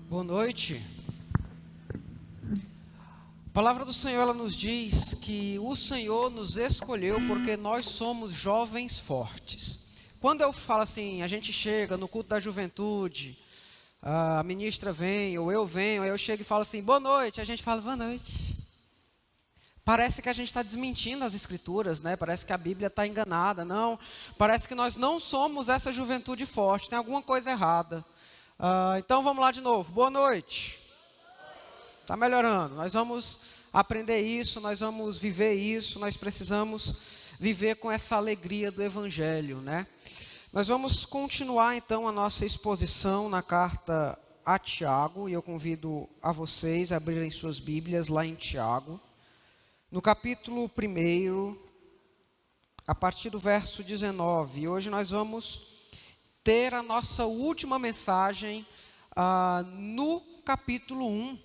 Boa noite. A palavra do Senhor, ela nos diz que o Senhor nos escolheu porque nós somos jovens fortes. Quando eu falo assim, a gente chega no culto da juventude, a ministra vem, ou eu venho, aí eu chego e falo assim, boa noite, a gente fala, boa noite. Parece que a gente está desmentindo as escrituras, né? Parece que a Bíblia está enganada, não. Parece que nós não somos essa juventude forte, tem alguma coisa errada. Então vamos lá de novo, boa noite. Está melhorando, nós vamos aprender isso, nós vamos viver isso, nós precisamos viver com essa alegria do Evangelho, né? Nós vamos continuar então a nossa exposição na carta a Tiago, e eu convido a vocês a abrirem suas Bíblias lá em Tiago, no capítulo 1, a partir do verso 19, e hoje nós vamos ter a nossa última mensagem no capítulo 1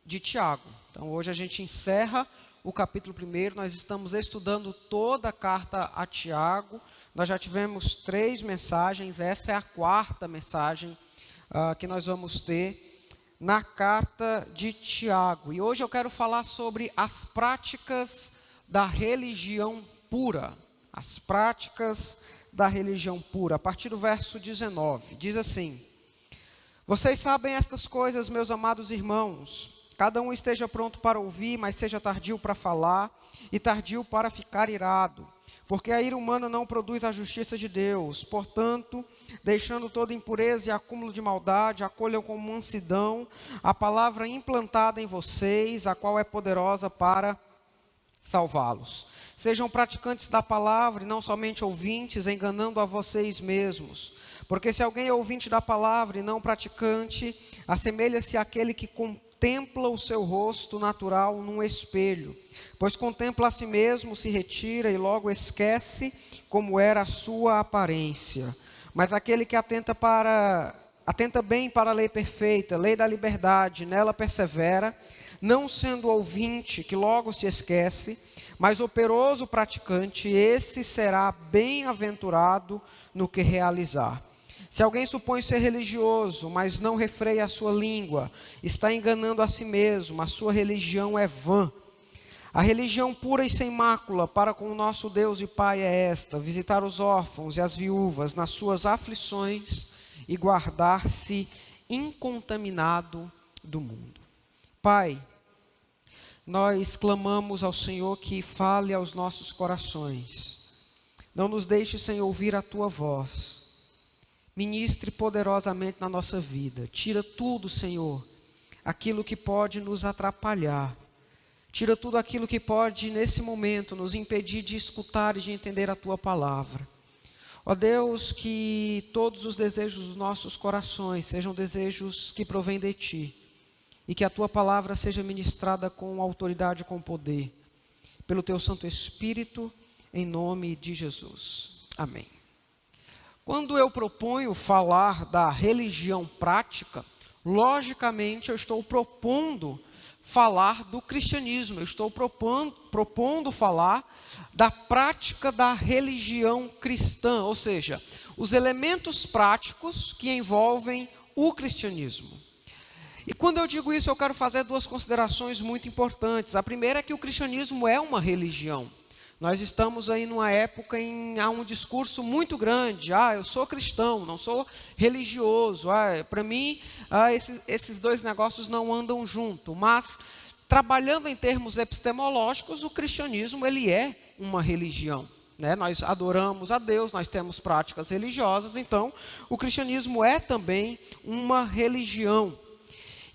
de Tiago. Então hoje a gente encerra o capítulo 1, nós estamos estudando toda a carta a Tiago, nós já tivemos 3 mensagens, essa é a 4ª mensagem que nós vamos ter na carta de Tiago. E hoje eu quero falar sobre as práticas da religião pura, as práticas da religião pura, a partir do verso 19, diz assim: vocês sabem estas coisas, meus amados irmãos, cada um esteja pronto para ouvir, mas seja tardio para falar e tardio para ficar irado, porque a ira humana não produz a justiça de Deus. Portanto, deixando toda impureza e acúmulo de maldade, acolham com mansidão a palavra implantada em vocês, a qual é poderosa para salvá-los. Sejam praticantes da palavra e não somente ouvintes, enganando a vocês mesmos. Porque se alguém é ouvinte da palavra e não praticante, assemelha-se àquele que contempla o seu rosto natural num espelho. Pois contempla a si mesmo, se retira e logo esquece como era a sua aparência. Mas aquele que atenta bem para a lei perfeita, lei da liberdade, nela persevera, não sendo ouvinte que logo se esquece, mas operoso praticante, esse será bem-aventurado no que realizar. Se alguém supõe ser religioso, mas não refreia a sua língua, está enganando a si mesmo, a sua religião é vã. A religião pura e sem mácula para com o nosso Deus e Pai é esta: visitar os órfãos e as viúvas nas suas aflições e guardar-se incontaminado do mundo. Pai, nós clamamos ao Senhor que fale aos nossos corações. Não nos deixe sem ouvir a Tua voz. Ministre poderosamente na nossa vida. Tira tudo, Senhor, aquilo que pode nos atrapalhar. Tira tudo aquilo que pode, nesse momento, nos impedir de escutar e de entender a Tua palavra. Ó Deus, que todos os desejos dos nossos corações sejam desejos que provêm de Ti. E que a Tua palavra seja ministrada com autoridade e com poder. Pelo Teu Santo Espírito, em nome de Jesus. Amém. Quando eu proponho falar da religião prática, logicamente eu estou propondo falar do cristianismo. Eu estou propondo falar da prática da religião cristã, ou seja, os elementos práticos que envolvem o cristianismo. E quando eu digo isso, eu quero fazer 2 considerações muito importantes. A primeira é que o cristianismo é uma religião. Nós estamos aí numa época há um discurso muito grande. Eu sou cristão, não sou religioso. Para mim, esses 2 negócios não andam junto. Mas, trabalhando em termos epistemológicos, o cristianismo ele é uma religião. Né? Nós adoramos a Deus, nós temos práticas religiosas, então o cristianismo é também uma religião.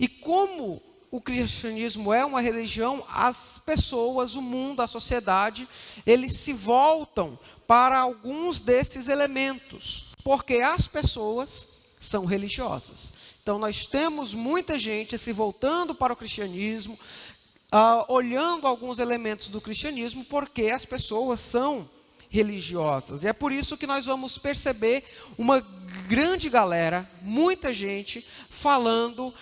E como o cristianismo é uma religião, as pessoas, o mundo, a sociedade, eles se voltam para alguns desses elementos, porque as pessoas são religiosas. Então nós temos muita gente se voltando para o cristianismo, olhando alguns elementos do cristianismo, porque as pessoas são religiosas. E é por isso que nós vamos perceber uma grande galera, muita gente falando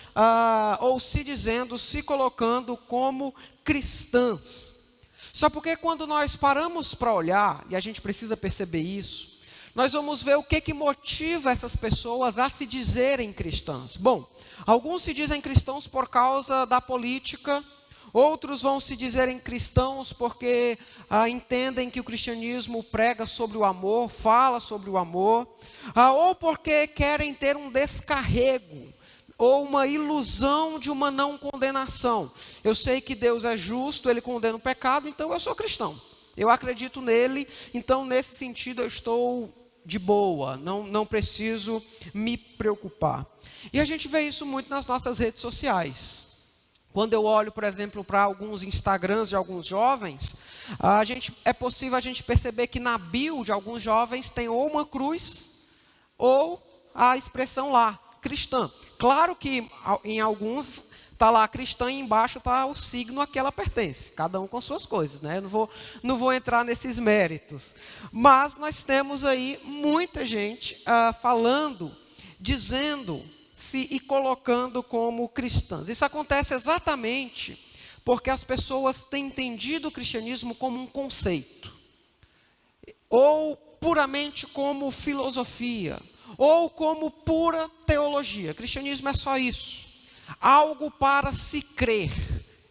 ou se dizendo, se colocando como cristãs. Só porque quando nós paramos para olhar, e a gente precisa perceber isso, nós vamos ver o que motiva essas pessoas a se dizerem cristãs. Bom, alguns se dizem cristãos por causa da política, outros vão se dizerem cristãos porque entendem que o cristianismo prega sobre o amor, fala sobre o amor, ou porque querem ter um descarrego, ou uma ilusão de uma não condenação. Eu sei que Deus é justo, Ele condena o pecado, então eu sou cristão. Eu acredito nele, então nesse sentido eu estou de boa, não preciso me preocupar. E a gente vê isso muito nas nossas redes sociais. Quando eu olho, por exemplo, para alguns Instagrams de alguns jovens, é possível a gente perceber que na bio de alguns jovens tem ou uma cruz, ou a expressão lá, cristã. Claro que em alguns está lá cristã e embaixo está o signo a que ela pertence. Cada um com suas coisas, né? Eu não vou entrar nesses méritos. Mas nós temos aí muita gente falando, dizendo-se e colocando como cristãs. Isso acontece exatamente porque as pessoas têm entendido o cristianismo como um conceito, ou puramente como filosofia, ou como pura teologia. Cristianismo é só isso, algo para se crer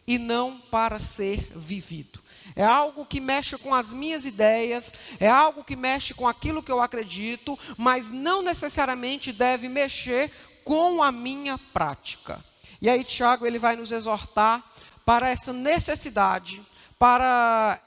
e não para ser vivido. É algo que mexe com as minhas ideias, é algo que mexe com aquilo que eu acredito, mas não necessariamente deve mexer com a minha prática. E aí Tiago ele vai nos exortar para essa necessidade, para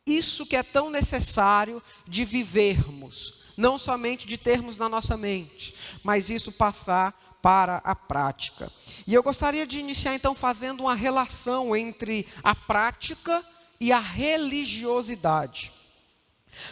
isso que é tão necessário de vivermos, não somente de termos na nossa mente, mas isso passar para a prática. E eu gostaria de iniciar então fazendo uma relação entre a prática e a religiosidade.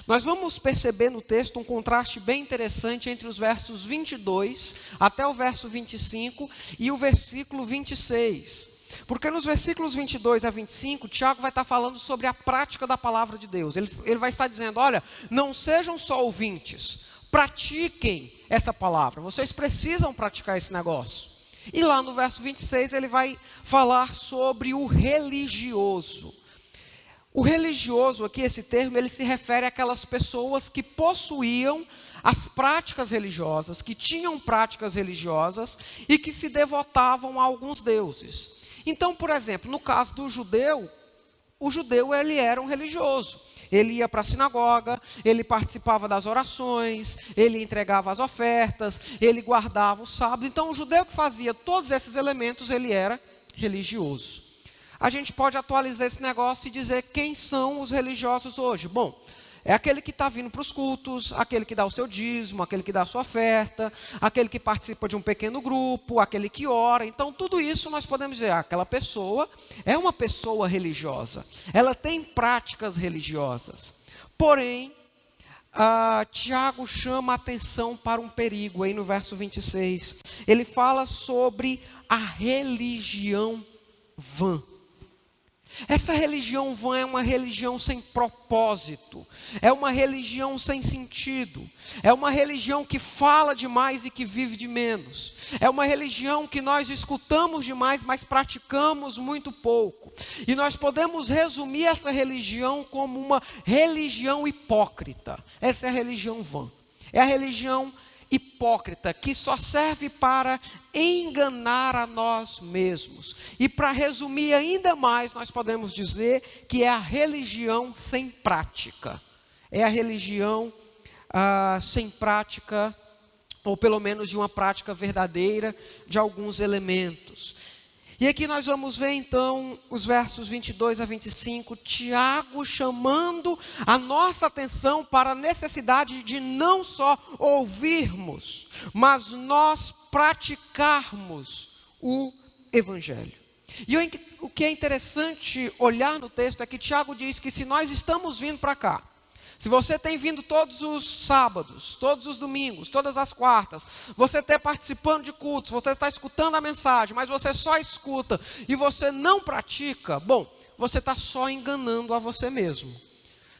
Nós vamos perceber no texto um contraste bem interessante entre os versos 22 até o verso 25 e o versículo 26. Porque nos versículos 22 a 25, Tiago vai estar falando sobre a prática da palavra de Deus. Ele vai estar dizendo, olha, não sejam só ouvintes, pratiquem essa palavra. Vocês precisam praticar esse negócio. E lá no verso 26 ele vai falar sobre o religioso. O religioso aqui, esse termo, ele se refere àquelas pessoas que possuíam as práticas religiosas, que tinham práticas religiosas e que se devotavam a alguns deuses. Então, por exemplo, no caso do judeu, o judeu ele era um religioso. Ele ia para a sinagoga, ele participava das orações, ele entregava as ofertas, ele guardava o sábado. Então, o judeu que fazia todos esses elementos, ele era religioso. A gente pode atualizar esse negócio e dizer quem são os religiosos hoje. Bom, é aquele que está vindo para os cultos, aquele que dá o seu dízimo, aquele que dá a sua oferta, aquele que participa de um pequeno grupo, aquele que ora. Então, tudo isso nós podemos dizer, aquela pessoa é uma pessoa religiosa. Ela tem práticas religiosas. Porém, Tiago chama a atenção para um perigo aí no verso 26. Ele fala sobre a religião vã. Essa religião vã é uma religião sem propósito, é uma religião sem sentido, é uma religião que fala demais e que vive de menos, é uma religião que nós escutamos demais, mas praticamos muito pouco. E nós podemos resumir essa religião como uma religião hipócrita. Essa é a religião vã, é a religião hipócrita, que só serve para enganar a nós mesmos. E para resumir ainda mais, nós podemos dizer que é a religião sem prática. É a religião sem prática, ou pelo menos de uma prática verdadeira, de alguns elementos. E aqui nós vamos ver então os versos 22 a 25, Tiago chamando a nossa atenção para a necessidade de não só ouvirmos, mas nós praticarmos o Evangelho. E o que é interessante olhar no texto é que Tiago diz que se nós estamos vindo para cá, se você tem vindo todos os sábados, todos os domingos, todas as quartas, você está participando de cultos, você está escutando a mensagem, mas você só escuta e você não pratica, bom, você está só enganando a você mesmo.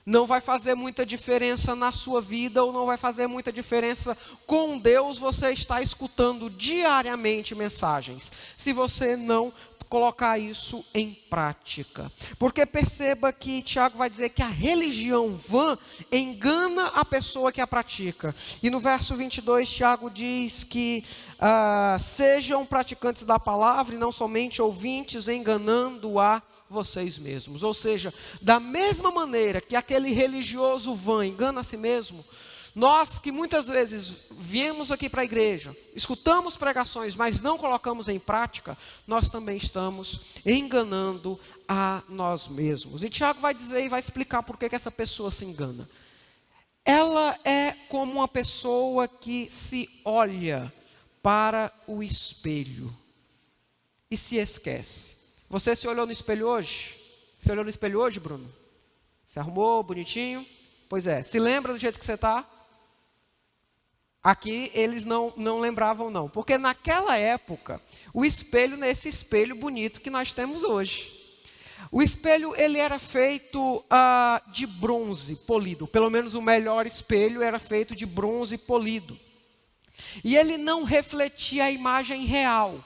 Não vai fazer muita diferença na sua vida, ou não vai fazer muita diferença com Deus, você está escutando diariamente mensagens, se você não colocar isso em prática. Porque perceba que Tiago vai dizer que a religião vã engana a pessoa que a pratica. E no verso 22, Tiago diz que sejam praticantes da palavra e não somente ouvintes, enganando a vocês mesmos. Ou seja, da mesma maneira que aquele religioso vã engana a si mesmo, nós que muitas vezes viemos aqui para a igreja, escutamos pregações, mas não colocamos em prática, nós também estamos enganando a nós mesmos. E Tiago vai dizer e vai explicar por que essa pessoa se engana. Ela é como uma pessoa que se olha para o espelho e se esquece. Você se olhou no espelho hoje? Você olhou no espelho hoje, Bruno? Se arrumou bonitinho? Pois é, se lembra do jeito que você está? Aqui eles não lembravam não, porque naquela época, o espelho, nesse espelho bonito que nós temos hoje, o espelho ele era feito de bronze polido, pelo menos o melhor espelho era feito de bronze polido, e ele não refletia a imagem real,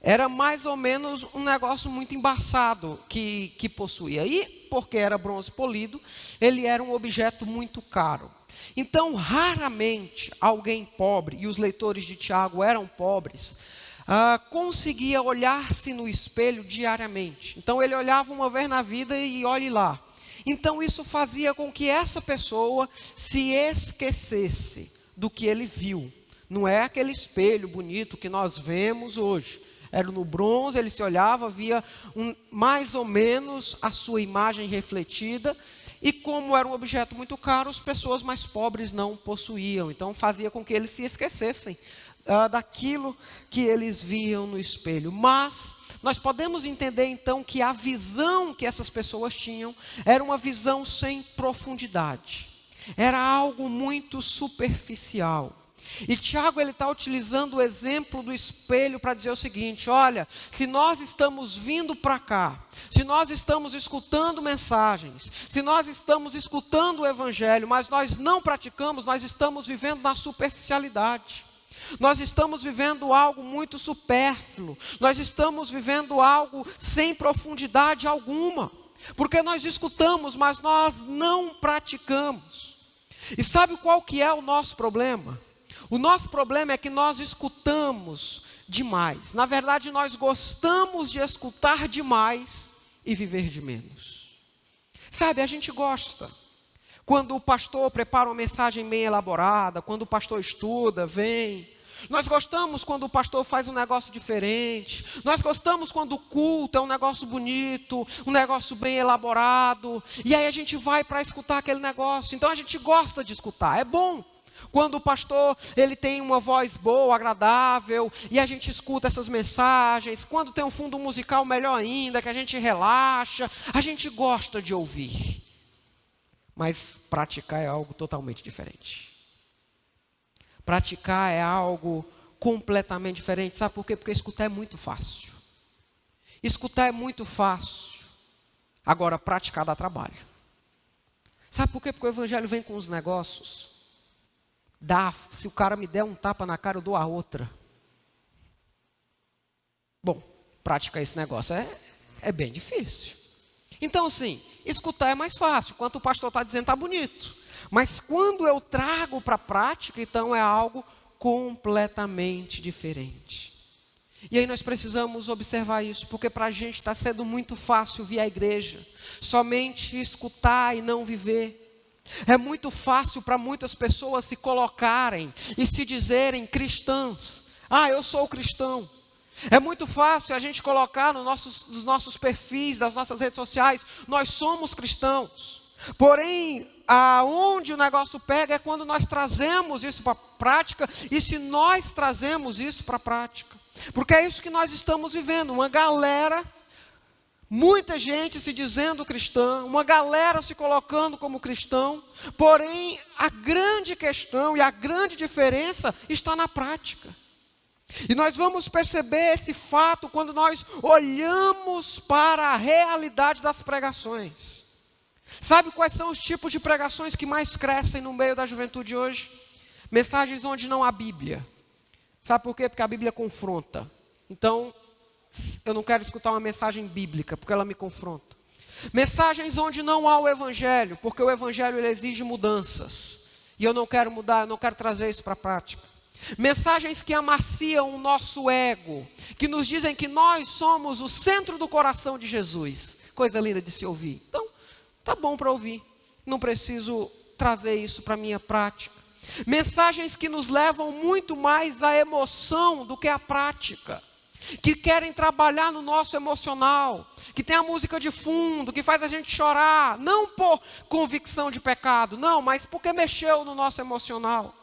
era mais ou menos um negócio muito embaçado que possuía, e porque era bronze polido, ele era um objeto muito caro. Então, raramente alguém pobre, e os leitores de Tiago eram pobres, conseguia olhar-se no espelho diariamente. Então, ele olhava uma vez na vida e olhe lá. Então, isso fazia com que essa pessoa se esquecesse do que ele viu. Não é aquele espelho bonito que nós vemos hoje. Era no bronze, ele se olhava, via mais ou menos a sua imagem refletida. E como era um objeto muito caro, as pessoas mais pobres não possuíam. Então fazia com que eles se esquecessem daquilo que eles viam no espelho. Mas nós podemos entender então que a visão que essas pessoas tinham era uma visão sem profundidade. Era algo muito superficial. E Tiago ele está utilizando o exemplo do espelho para dizer o seguinte: olha, se nós estamos vindo para cá, se nós estamos escutando mensagens, se nós estamos escutando o evangelho, mas nós não praticamos, nós estamos vivendo na superficialidade. Nós estamos vivendo algo muito supérfluo, nós estamos vivendo algo sem profundidade alguma, porque nós escutamos, mas nós não praticamos. E sabe qual que é o nosso problema? O nosso problema é que nós escutamos demais. Na verdade, nós gostamos de escutar demais e viver de menos. Sabe, a gente gosta. Quando o pastor prepara uma mensagem bem elaborada, quando o pastor estuda, vem. Nós gostamos quando o pastor faz um negócio diferente. Nós gostamos quando o culto é um negócio bonito, um negócio bem elaborado. E aí a gente vai para escutar aquele negócio. Então a gente gosta de escutar, é bom. Quando o pastor ele tem uma voz boa, agradável, e a gente escuta essas mensagens, quando tem um fundo musical melhor ainda, que a gente relaxa, a gente gosta de ouvir. Mas praticar é algo totalmente diferente. Praticar é algo completamente diferente. Sabe por quê? Porque escutar é muito fácil. Escutar é muito fácil. Agora, praticar dá trabalho. Sabe por quê? Porque o evangelho vem com os negócios. Se o cara me der um tapa na cara, eu dou a outra. Bom, praticar esse negócio é bem difícil. Então, assim, escutar é mais fácil. Enquanto o pastor está dizendo, está bonito. Mas quando eu trago para a prática, então é algo completamente diferente. E aí nós precisamos observar isso, porque para a gente está sendo muito fácil vir à igreja, somente escutar e não viver. É muito fácil para muitas pessoas se colocarem e se dizerem cristãs. Eu sou cristão. É muito fácil a gente colocar nos nossos perfis, das nossas redes sociais, nós somos cristãos. Porém, aonde o negócio pega é quando nós trazemos isso para a prática, e se nós trazemos isso para a prática. Porque é isso que nós estamos vivendo, uma galera, muita gente se dizendo cristã, uma galera se colocando como cristão, porém a grande questão e a grande diferença está na prática. E nós vamos perceber esse fato quando nós olhamos para a realidade das pregações. Sabe quais são os tipos de pregações que mais crescem no meio da juventude hoje? Mensagens onde não há Bíblia. Sabe por quê? Porque a Bíblia confronta. Então, eu não quero escutar uma mensagem bíblica, porque ela me confronta. Mensagens onde não há o evangelho, porque o evangelho ele exige mudanças. E eu não quero mudar, eu não quero trazer isso para a prática. Mensagens que amaciam o nosso ego, que nos dizem que nós somos o centro do coração de Jesus. Coisa linda de se ouvir. Então, tá bom para ouvir. Não preciso trazer isso para a minha prática. Mensagens que nos levam muito mais à emoção do que à prática. Que querem trabalhar no nosso emocional, que tem a música de fundo, que faz a gente chorar, não por convicção de pecado, não, mas porque mexeu no nosso emocional.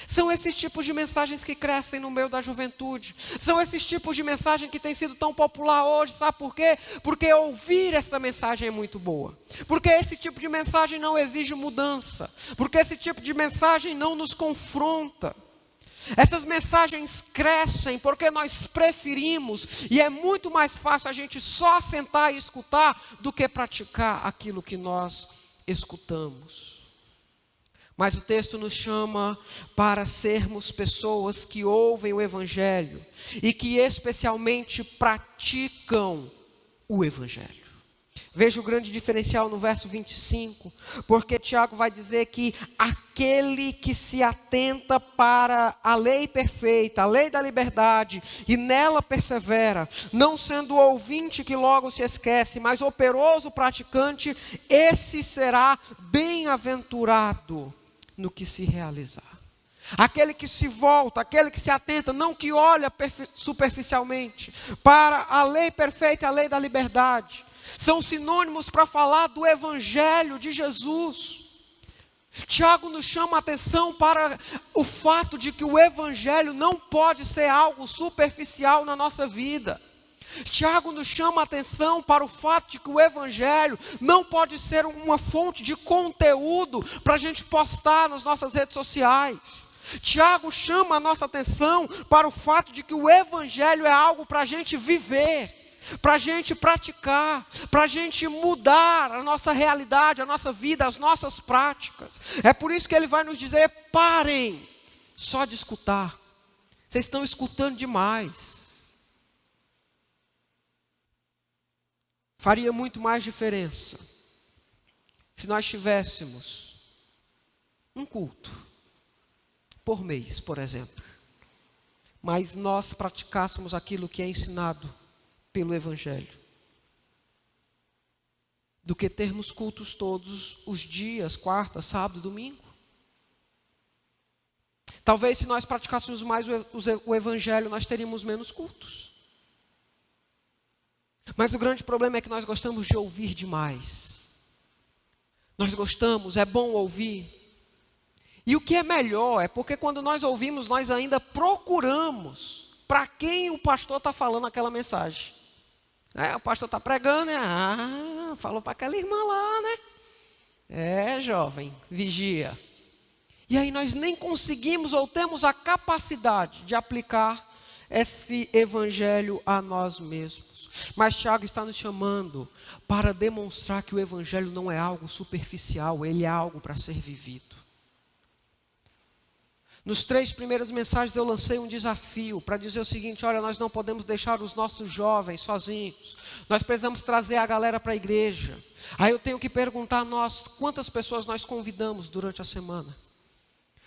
São esses tipos de mensagens que crescem no meio da juventude. São esses tipos de mensagem que têm sido tão popular hoje, sabe por quê? Porque ouvir essa mensagem é muito boa. Porque esse tipo de mensagem não exige mudança. Porque esse tipo de mensagem não nos confronta. Essas mensagens crescem porque nós preferimos, e é muito mais fácil a gente só sentar e escutar do que praticar aquilo que nós escutamos. Mas o texto nos chama para sermos pessoas que ouvem o evangelho e que especialmente praticam o evangelho. Veja o grande diferencial no verso 25, porque Tiago vai dizer que aquele que se atenta para a lei perfeita, a lei da liberdade, e nela persevera, não sendo ouvinte que logo se esquece, mas operoso praticante, esse será bem-aventurado no que se realizar. Aquele que se volta, aquele que se atenta, não que olha superficialmente, para a lei perfeita, a lei da liberdade, são sinônimos para falar do evangelho de Jesus. Tiago nos chama a atenção para o fato de que o evangelho não pode ser algo superficial na nossa vida. Tiago nos chama a atenção para o fato de que o evangelho não pode ser uma fonte de conteúdo para a gente postar nas nossas redes sociais. Tiago chama a nossa atenção para o fato de que o evangelho é algo para a gente viver, para a gente praticar, para a gente mudar a nossa realidade, a nossa vida, as nossas práticas. É por isso que ele vai nos dizer: parem só de escutar, vocês estão escutando demais. Faria muito mais diferença se nós tivéssemos um culto por mês, por exemplo, mas nós praticássemos aquilo que é ensinado pelo evangelho, do que termos cultos todos os dias, quarta, sábado, domingo. Talvez se nós praticássemos mais o evangelho, nós teríamos menos cultos. Mas o grande problema é que nós gostamos de ouvir demais. Nós gostamos, é bom ouvir. E o que é melhor é porque quando nós ouvimos, nós ainda procuramos para quem o pastor está falando aquela mensagem. O pastor está pregando, falou para aquela irmã lá, né? Jovem, vigia. E aí nós nem conseguimos ou temos a capacidade de aplicar esse evangelho a nós mesmos. Mas Tiago está nos chamando para demonstrar que o evangelho não é algo superficial, ele é algo para ser vivido. Nos 3 primeiras mensagens eu lancei um desafio para dizer o seguinte: olha, nós não podemos deixar os nossos jovens sozinhos. Nós precisamos trazer a galera para a igreja. Aí eu tenho que perguntar a nós, quantas pessoas nós convidamos durante a semana?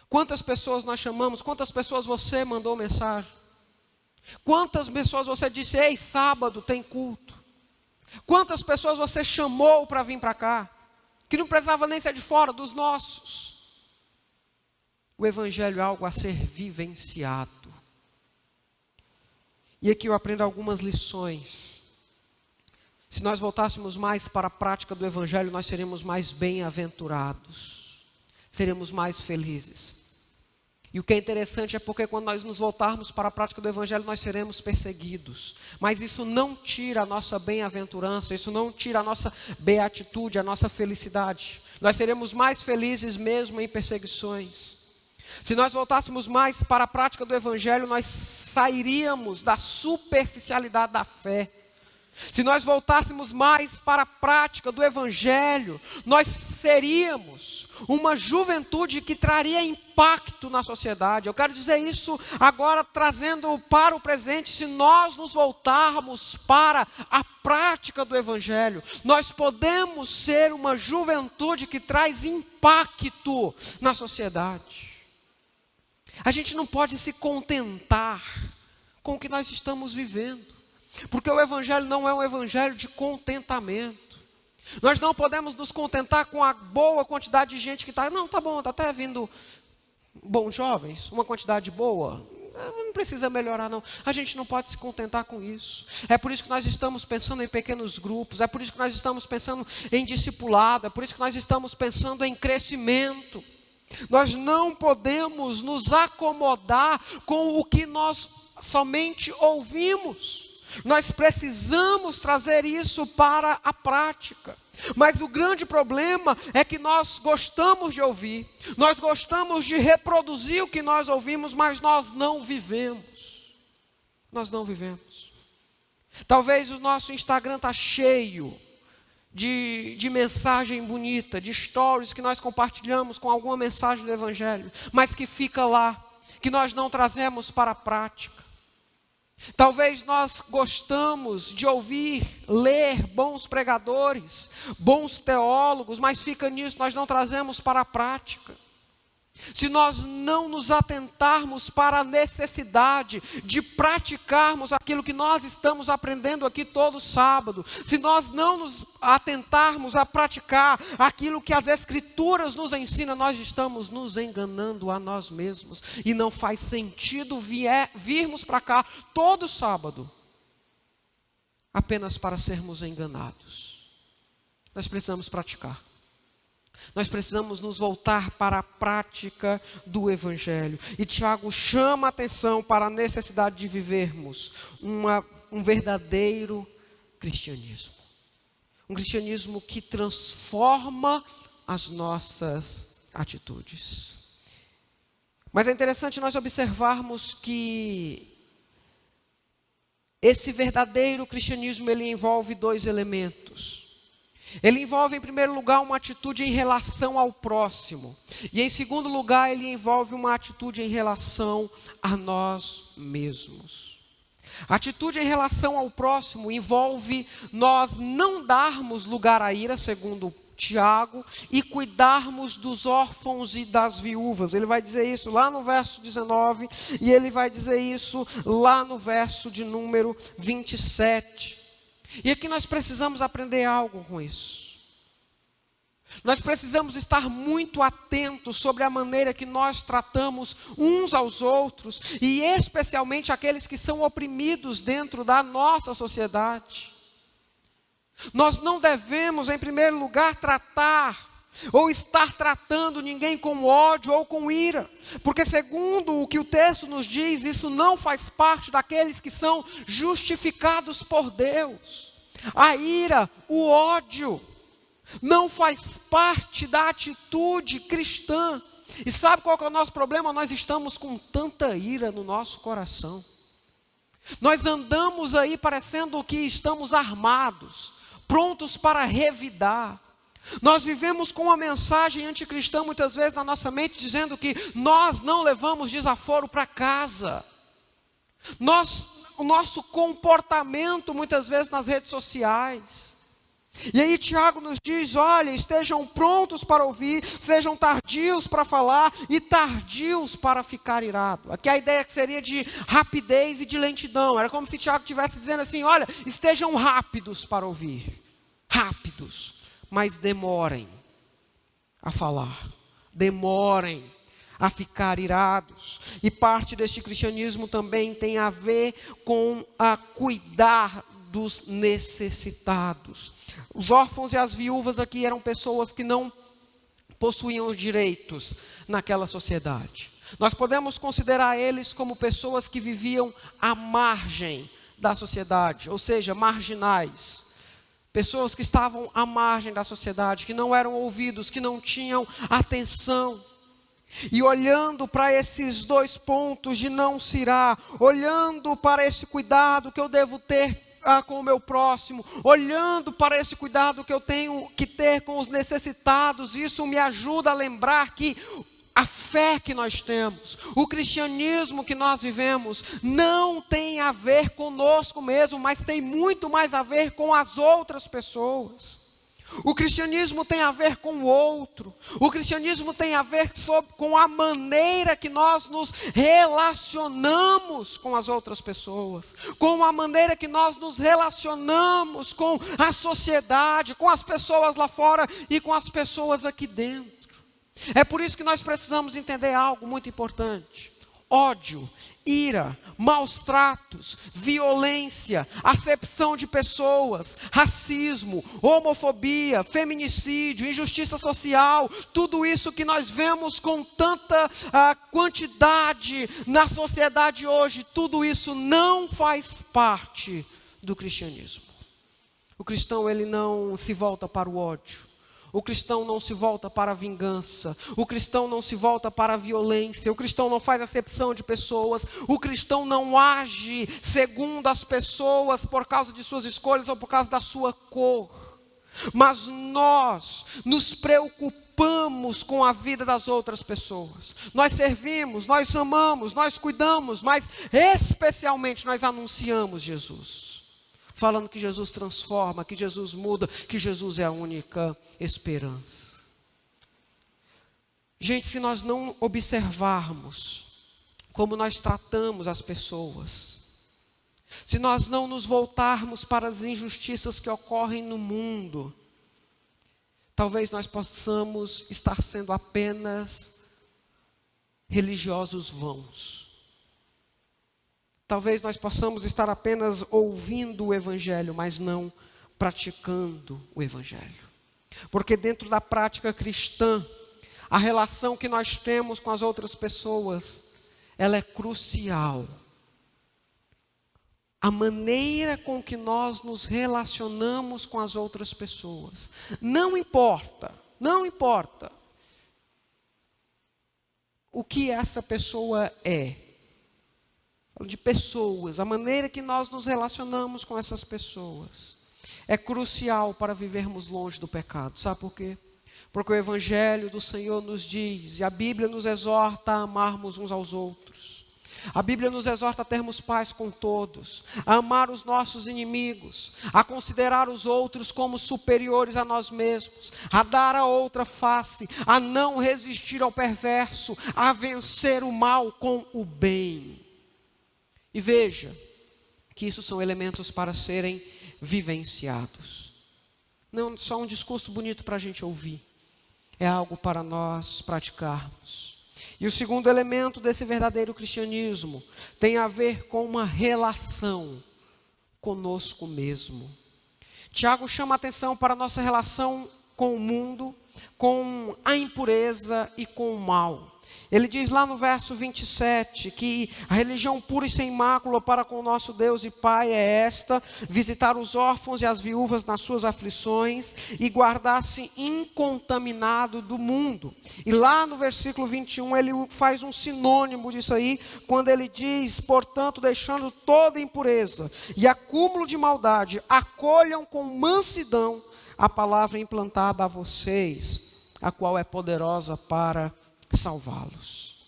Quantas pessoas nós chamamos? Quantas pessoas você mandou mensagem? Quantas pessoas você disse: ei, sábado tem culto? Quantas pessoas você chamou para vir para cá? Que não precisava nem ser de fora, dos nossos. O evangelho é algo a ser vivenciado. E aqui eu aprendo algumas lições. Se nós voltássemos mais para a prática do evangelho, nós seríamos mais bem-aventurados. Seremos mais felizes. E o que é interessante é porque quando nós nos voltarmos para a prática do evangelho, nós seremos perseguidos. Mas isso não tira a nossa bem-aventurança, isso não tira a nossa beatitude, a nossa felicidade. Nós seremos mais felizes mesmo em perseguições. Se nós voltássemos mais para a prática do evangelho, nós sairíamos da superficialidade da fé. se nós voltássemos mais para a prática do Evangelho, nós seríamos uma juventude que traria impacto na sociedade. Eu quero dizer isso agora, trazendo para o presente. Se nós nos voltarmos para a prática do Evangelho, nós podemos ser uma juventude que traz impacto na sociedade. A gente não pode se contentar com o que nós estamos vivendo, porque o Evangelho não é um Evangelho de contentamento. Nós não podemos nos contentar com a boa quantidade de gente que está. Não, tá bom, está até vindo bons jovens, uma quantidade boa. Não precisa melhorar não. A gente não pode se contentar com isso. É por isso que nós estamos pensando em pequenos grupos. É por isso que nós estamos pensando em discipulado. É por isso que nós estamos pensando em crescimento. Nós não podemos nos acomodar com o que nós somente ouvimos. Nós precisamos trazer isso para a prática. Mas o grande problema é que nós gostamos de ouvir, nós gostamos de reproduzir o que nós ouvimos, mas nós não vivemos. Nós não vivemos. Talvez o nosso Instagram está cheio de mensagem bonita, de stories que nós compartilhamos com alguma mensagem do Evangelho, mas que fica lá, que nós não trazemos para a prática. Talvez nós gostamos de ouvir, ler bons pregadores, bons teólogos, mas fica nisso, nós não trazemos para a prática. Se nós não nos atentarmos para a necessidade de praticarmos aquilo que nós estamos aprendendo aqui todo sábado, se nós não nos atentarmos a praticar aquilo que as Escrituras nos ensinam, nós estamos nos enganando a nós mesmos. E não faz sentido virmos para cá todo sábado apenas para sermos enganados. Nós precisamos praticar. Nós precisamos nos voltar para a prática do Evangelho. E Tiago chama a atenção para a necessidade de vivermos um verdadeiro cristianismo. Um cristianismo que transforma as nossas atitudes. Mas é interessante nós observarmos que esse verdadeiro cristianismo, ele envolve dois elementos. Ele envolve, em primeiro lugar, uma atitude em relação ao próximo. E, em segundo lugar, ele envolve uma atitude em relação a nós mesmos. A atitude em relação ao próximo envolve nós não darmos lugar à ira, segundo Tiago, e cuidarmos dos órfãos e das viúvas. Ele vai dizer isso lá no verso 19, e ele vai dizer isso lá no verso de número 27. E aqui nós precisamos aprender algo com isso. Nós precisamos estar muito atentos sobre a maneira que nós tratamos uns aos outros, e especialmente aqueles que são oprimidos dentro da nossa sociedade. Nós não devemos, em primeiro lugar, tratar ou estar tratando ninguém com ódio ou com ira, porque segundo o que o texto nos diz, isso não faz parte daqueles que são justificados por Deus. A ira, o ódio, não faz parte da atitude cristã. E sabe qual que é o nosso problema? Nós estamos com tanta ira no nosso coração. Nós andamos aí parecendo que estamos armados, prontos para revidar. Nós vivemos com uma mensagem anticristã muitas vezes na nossa mente, dizendo que nós não levamos desaforo para casa. O nosso comportamento muitas vezes nas redes sociais. E aí Tiago nos diz, olha, estejam prontos para ouvir, sejam tardios para falar e tardios para ficar irado. Aqui a ideia que seria de rapidez e de lentidão. Era como se Tiago estivesse dizendo assim, olha, estejam rápidos para ouvir. Rápidos, mas demorem a falar. Demorem a ficar irados. E parte deste cristianismo também tem a ver com a cuidar dos necessitados. Os órfãos e as viúvas aqui eram pessoas que não possuíam direitos naquela sociedade. Nós podemos considerar eles como pessoas que viviam à margem da sociedade, ou seja, marginais. Pessoas que estavam à margem da sociedade, que não eram ouvidos, que não tinham atenção. E olhando para esses dois pontos de não se irar, olhando para esse cuidado que eu devo ter com o meu próximo, olhando para esse cuidado que eu tenho que ter com os necessitados. Isso me ajuda a lembrar que a fé que nós temos, o cristianismo que nós vivemos, não tem a ver conosco mesmo, mas tem muito mais a ver com as outras pessoas. O cristianismo tem a ver com o outro. O cristianismo tem a ver com a maneira que nós nos relacionamos com as outras pessoas, com a maneira que nós nos relacionamos com a sociedade, com as pessoas lá fora e com as pessoas aqui dentro. É por isso que nós precisamos entender algo muito importante: ódio, ira, maus tratos, violência, acepção de pessoas, racismo, homofobia, feminicídio, injustiça social, tudo isso que nós vemos com tanta quantidade na sociedade hoje, tudo isso não faz parte do cristianismo. O cristão, ele não se volta para o ódio. O cristão não se volta para a vingança. O cristão não se volta para a violência. O cristão não faz acepção de pessoas. O cristão não age segundo as pessoas por causa de suas escolhas ou por causa da sua cor. Mas nós nos preocupamos com a vida das outras pessoas. Nós servimos, nós amamos, nós cuidamos, mas especialmente nós anunciamos Jesus. Falando que Jesus transforma, que Jesus muda, que Jesus é a única esperança. Gente, se nós não observarmos como nós tratamos as pessoas, se nós não nos voltarmos para as injustiças que ocorrem no mundo, talvez nós possamos estar sendo apenas religiosos vãos. Talvez nós possamos estar apenas ouvindo o Evangelho, mas não praticando o Evangelho. Porque dentro da prática cristã, a relação que nós temos com as outras pessoas, ela é crucial. A maneira com que nós nos relacionamos com as outras pessoas. Não importa o que essa pessoa é. De pessoas, a maneira que nós nos relacionamos com essas pessoas é crucial para vivermos longe do pecado. Sabe por quê? Porque o Evangelho do Senhor nos diz, e a Bíblia nos exorta a amarmos uns aos outros. A Bíblia nos exorta a termos paz com todos, a amar os nossos inimigos, a considerar os outros como superiores a nós mesmos, a dar a outra face, a não resistir ao perverso, a vencer o mal com o bem. E veja que isso são elementos para serem vivenciados. Não só um discurso bonito para a gente ouvir. É algo para nós praticarmos. E o segundo elemento desse verdadeiro cristianismo tem a ver com uma relação conosco mesmo. Tiago chama a atenção para a nossa relação com o mundo, com a impureza e com o mal. Ele diz lá no verso 27 que a religião pura e sem mácula para com o nosso Deus e Pai é esta: visitar os órfãos e as viúvas nas suas aflições e guardar-se incontaminado do mundo. E lá no versículo 21 ele faz um sinônimo disso aí, quando ele diz: portanto, deixando toda impureza e acúmulo de maldade, acolham com mansidão a palavra implantada a vocês, a qual é poderosa para salvá-los.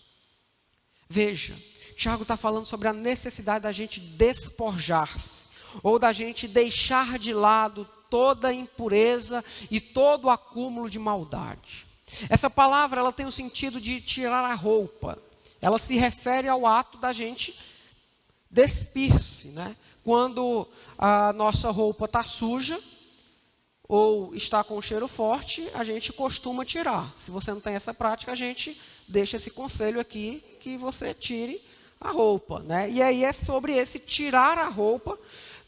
Veja, Tiago está falando sobre a necessidade da gente despojar-se, ou da gente deixar de lado toda a impureza e todo o acúmulo de maldade. Essa palavra, ela tem o sentido de tirar a roupa. Ela se refere ao ato da gente despir-se, né? Quando a nossa roupa está suja, ou está com um cheiro forte, a gente costuma tirar. Se você não tem essa prática, a gente deixa esse conselho aqui, que você tire a roupa, né? E aí é sobre esse tirar a roupa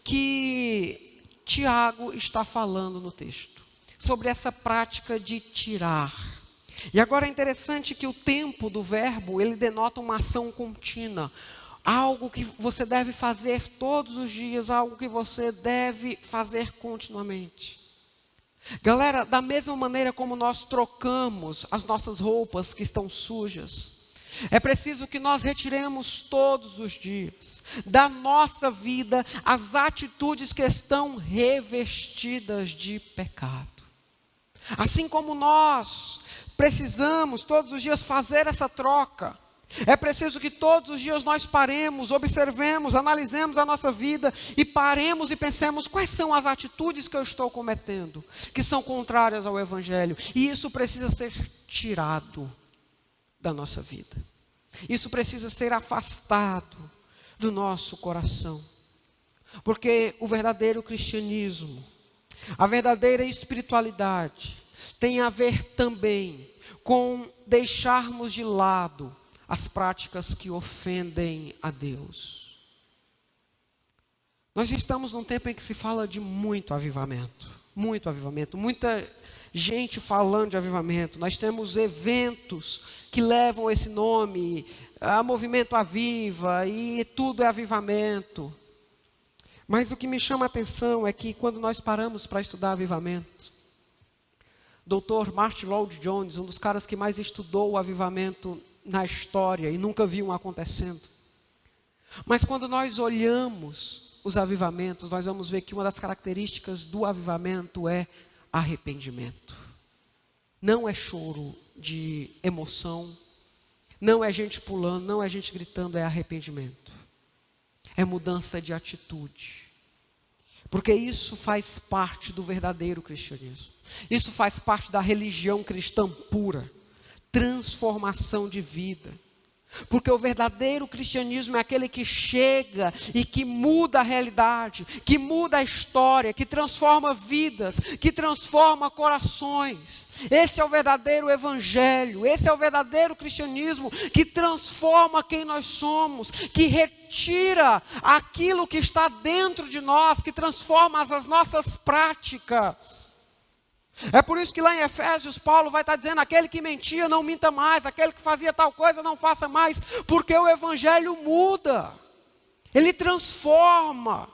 que Tiago está falando no texto. Sobre essa prática de tirar. E agora é interessante que o tempo do verbo, ele denota uma ação contínua. Algo que você deve fazer todos os dias, algo que você deve fazer continuamente. Galera, da mesma maneira como nós trocamos as nossas roupas que estão sujas, É preciso que nós retiremos todos os dias da nossa vida as atitudes que estão revestidas de pecado. Assim como nós precisamos todos os dias fazer essa troca, é preciso que todos os dias nós paremos, observemos, analisemos a nossa vida e paremos e pensemos quais são as atitudes que eu estou cometendo, que são contrárias ao Evangelho. E isso precisa ser tirado da nossa vida. Isso precisa ser afastado do nosso coração. Porque o verdadeiro cristianismo, a verdadeira espiritualidade, tem a ver também com deixarmos de lado as práticas que ofendem a Deus. Nós estamos num tempo em que se fala de muito avivamento, muita gente falando de avivamento. Nós temos eventos que levam esse nome, a Movimento Aviva, e tudo é avivamento. Mas o que me chama a atenção é que quando nós paramos para estudar avivamento, Dr. Martin Lloyd-Jones, um dos caras que mais estudou o avivamento na história e nunca viu um acontecendo. Mas quando nós olhamos os avivamentos, nós vamos ver que uma das características do avivamento é arrependimento. Não é choro de emoção, não é gente pulando, não é gente gritando, é arrependimento. É mudança de atitude. Porque isso faz parte do verdadeiro cristianismo. Isso faz parte da religião cristã pura. Transformação de vida. Porque o verdadeiro cristianismo é aquele que chega e que muda a realidade, que muda a história, que transforma vidas, que transforma corações. Esse é o verdadeiro evangelho, esse é o verdadeiro cristianismo que transforma quem nós somos, que retira aquilo que está dentro de nós, que transforma as nossas práticas. É por isso que lá em Efésios, Paulo vai estar dizendo, aquele que mentia não minta mais, aquele que fazia tal coisa não faça mais, porque o Evangelho muda, ele transforma.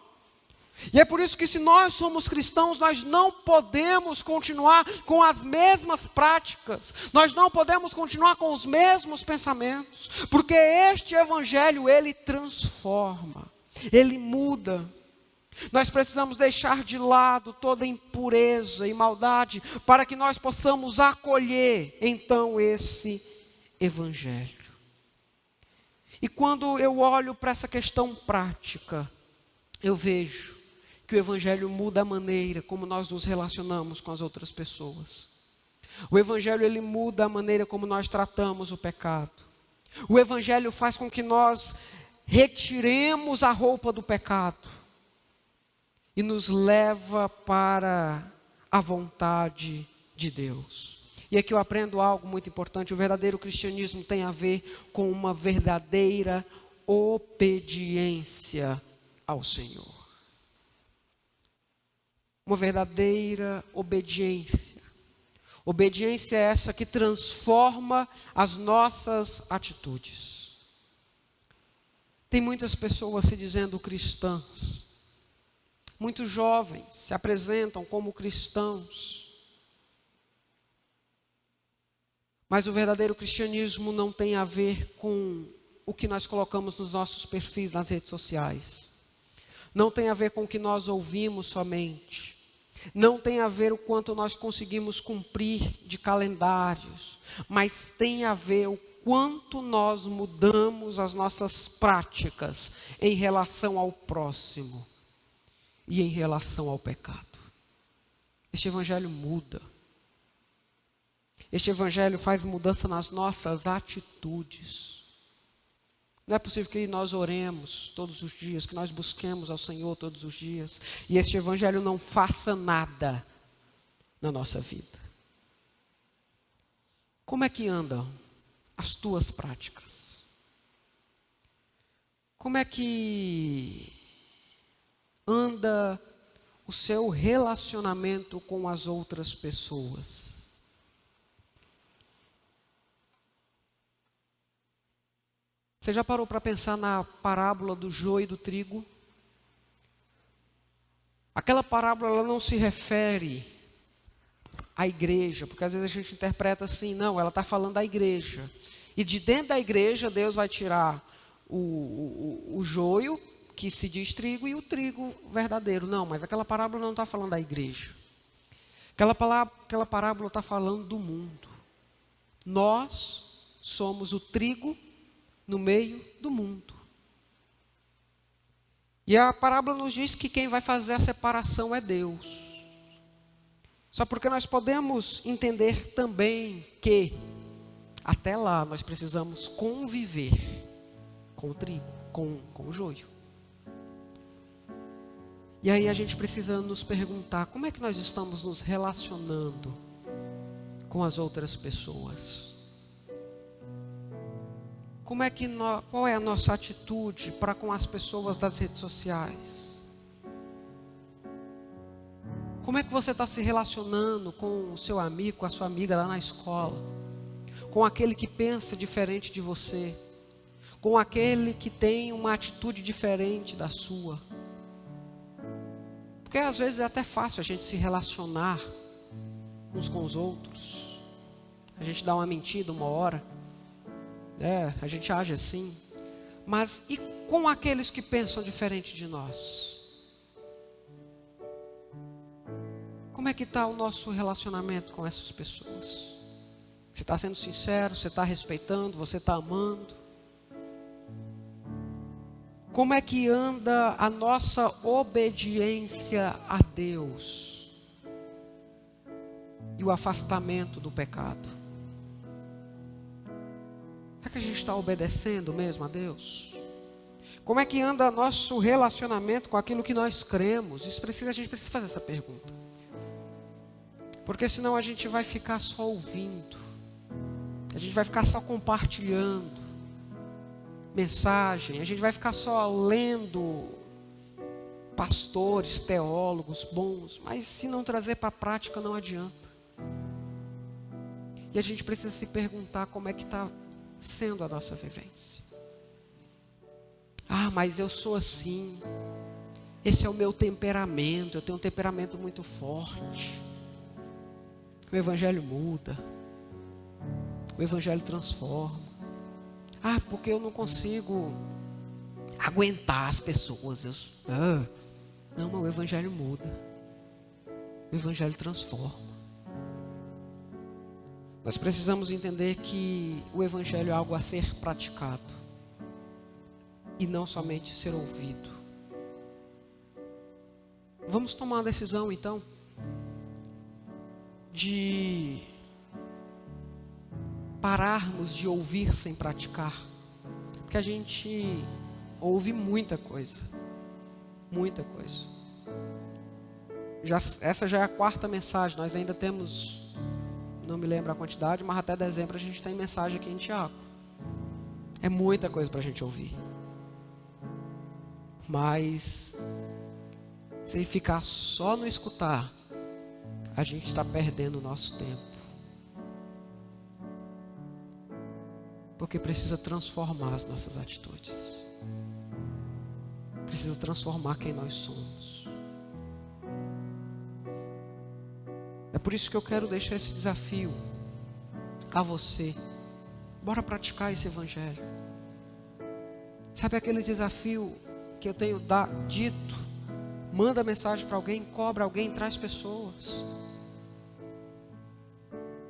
E é por isso que se nós somos cristãos, nós não podemos continuar com as mesmas práticas, nós não podemos continuar com os mesmos pensamentos, porque este Evangelho, ele transforma, ele muda. Nós precisamos deixar de lado toda impureza e maldade para que nós possamos acolher então esse Evangelho. E quando eu olho para essa questão prática, eu vejo que o Evangelho muda a maneira como nós nos relacionamos com as outras pessoas. O Evangelho, ele muda a maneira como nós tratamos o pecado. O Evangelho faz com que nós retiremos a roupa do pecado e nos leva para a vontade de Deus. E aqui eu aprendo algo muito importante. O verdadeiro cristianismo tem a ver com uma verdadeira obediência ao Senhor. Uma verdadeira obediência. Obediência é essa que transforma as nossas atitudes. Tem muitas pessoas se dizendo cristãs. Muitos jovens se apresentam como cristãos. Mas o verdadeiro cristianismo não tem a ver com o que nós colocamos nos nossos perfis nas redes sociais. Não tem a ver com o que nós ouvimos somente. Não tem a ver o quanto nós conseguimos cumprir de calendários. Mas tem a ver o quanto nós mudamos as nossas práticas em relação ao próximo. E em relação ao pecado. Este Evangelho muda. Este Evangelho faz mudança nas nossas atitudes. Não é possível que nós oremos todos os dias, que nós busquemos ao Senhor todos os dias, e este Evangelho não faça nada na nossa vida. Como é que andam as tuas práticas? Como é que anda o seu relacionamento com as outras pessoas? Você já parou para pensar na parábola do joio e do trigo? Aquela parábola ela não se refere à igreja, porque às vezes a gente interpreta assim, não, ela está falando da igreja. E de dentro da igreja, Deus vai tirar o joio, que se diz trigo, e o trigo verdadeiro. Não, mas aquela parábola não está falando da igreja. Aquela parábola está falando do mundo. Nós somos o trigo no meio do mundo. E a parábola nos diz que quem vai fazer a separação é Deus. Só porque nós podemos entender também que, até lá, nós precisamos conviver com o trigo, com o joio. E aí a gente precisa nos perguntar, como é que nós estamos nos relacionando com as outras pessoas? Qual é a nossa atitude para com as pessoas das redes sociais? Como é que você está se relacionando com o seu amigo, com a sua amiga lá na escola? Com aquele que pensa diferente de você? Com aquele que tem uma atitude diferente da sua? Porque às vezes é até fácil a gente se relacionar uns com os outros. A gente dá uma mentira uma hora. A gente age assim. Mas e com aqueles que pensam diferente de nós? Como é que está o nosso relacionamento com essas pessoas? Você está sendo sincero? Você está respeitando? Você está amando? Como é que anda a nossa obediência a Deus? E o afastamento do pecado? Será que a gente está obedecendo mesmo a Deus? Como é que anda nosso relacionamento com aquilo que nós cremos? A gente precisa fazer essa pergunta. Porque senão a gente vai ficar só ouvindo. A gente vai ficar só compartilhando mensagem. A gente vai ficar só lendo pastores, teólogos bons. Mas se não trazer para a prática não adianta. E a gente precisa se perguntar como é que está sendo a nossa vivência. Mas eu sou assim. Esse é o meu temperamento. Eu tenho um temperamento muito forte. O Evangelho muda. O Evangelho transforma. Porque eu não consigo aguentar as pessoas. Não, mas o Evangelho muda. O Evangelho transforma. Nós precisamos entender que o Evangelho é algo a ser praticado. E não somente ser ouvido. Vamos tomar uma decisão então. De pararmos de ouvir sem praticar. Porque a gente ouve muita coisa. Muita coisa. Essa já é a 4ª mensagem. Nós ainda temos, não me lembro a quantidade, mas até dezembro a gente tem mensagem aqui em Tiago. É muita coisa para a gente ouvir. Mas se ficar só no escutar, a gente está perdendo o nosso tempo. Porque precisa transformar as nossas atitudes. Precisa transformar quem nós somos. É por isso que eu quero deixar esse desafio a você. Bora praticar esse Evangelho. Sabe aquele desafio que eu tenho dito? Manda mensagem para alguém, cobra alguém, traz pessoas.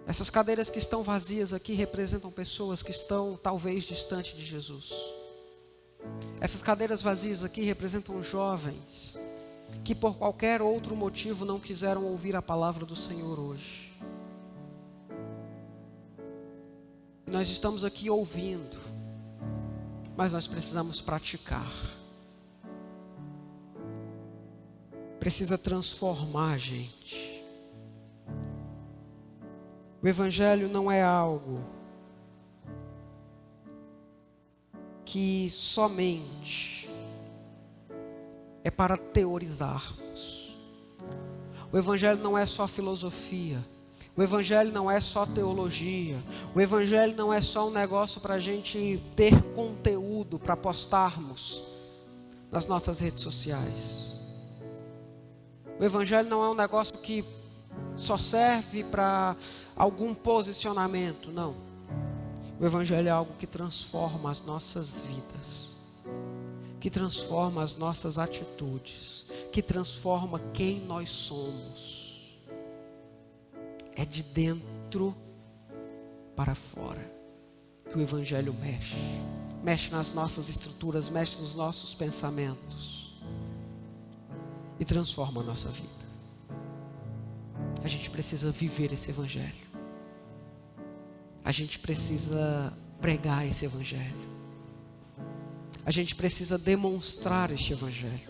Essas cadeiras que estão vazias aqui representam pessoas que estão talvez distante de Jesus. Essas cadeiras vazias aqui representam jovens que por qualquer outro motivo não quiseram ouvir a palavra do Senhor hoje. E nós estamos aqui ouvindo, mas nós precisamos praticar. Precisa transformar a gente. O Evangelho não é algo que somente é para teorizarmos. O Evangelho não é só filosofia. O Evangelho não é só teologia. O Evangelho não é só um negócio para a gente ter conteúdo para postarmos nas nossas redes sociais. O Evangelho não é um negócio que só serve para algum posicionamento, não. O Evangelho é algo que transforma as nossas vidas, que transforma as nossas atitudes, que transforma quem nós somos. É de dentro para fora que o Evangelho mexe nas nossas estruturas, mexe nos nossos pensamentos e transforma a nossa vida. A gente precisa viver esse Evangelho. A gente precisa pregar esse Evangelho. A gente precisa demonstrar este Evangelho.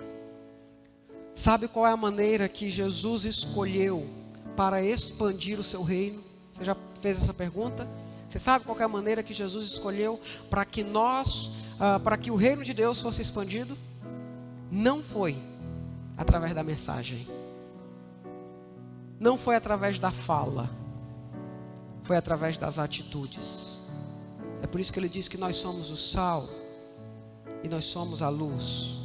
Sabe qual é a maneira que Jesus escolheu para expandir o seu reino? Você já fez essa pergunta? Você sabe qual é a maneira que Jesus escolheu para que para que o reino de Deus fosse expandido? Não foi através da mensagem. Não foi através da fala. Foi através das atitudes. É por isso que ele diz que nós somos o sal e nós somos a luz.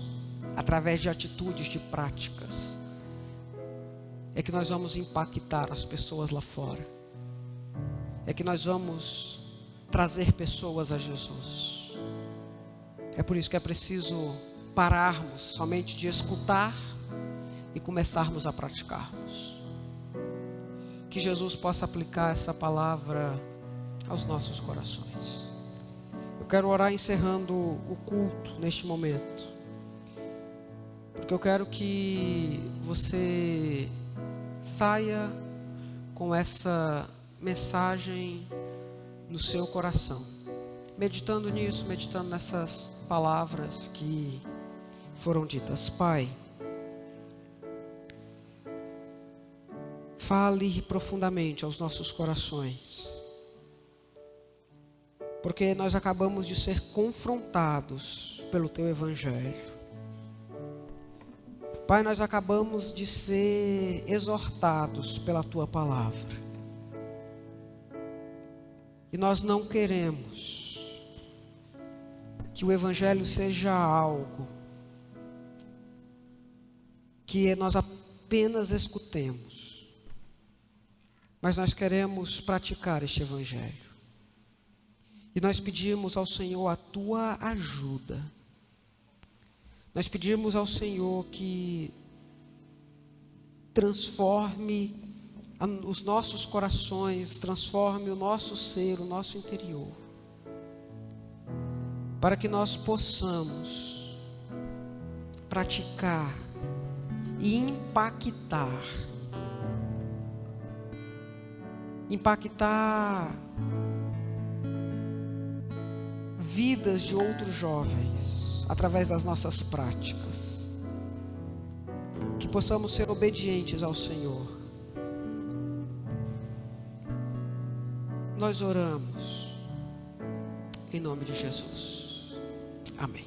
Através de atitudes, de práticas, é que nós vamos impactar as pessoas lá fora. É que nós vamos trazer pessoas a Jesus. É por isso que é preciso pararmos somente de escutar e começarmos a praticarmos. Que Jesus possa aplicar essa palavra aos nossos corações. Eu quero orar encerrando o culto neste momento, porque eu quero que você saia com essa mensagem no seu coração, meditando nisso, meditando nessas palavras que foram ditas. Pai, fale profundamente aos nossos corações, porque nós acabamos de ser confrontados pelo Teu Evangelho. Pai, nós acabamos de ser exortados pela Tua palavra. E nós não queremos que o Evangelho seja algo que nós apenas escutemos, mas nós queremos praticar este Evangelho. E nós pedimos ao Senhor a Tua ajuda. Nós pedimos ao Senhor que transforme os nossos corações, transforme o nosso ser, o nosso interior, para que nós possamos praticar e impactar vidas de outros jovens através das nossas práticas, que possamos ser obedientes ao Senhor. Nós oramos em nome de Jesus. Amém.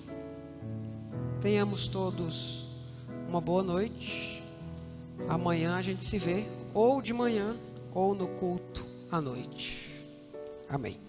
Tenhamos todos uma boa noite. Amanhã a gente se vê, ou de manhã, ou no culto à noite. Amém.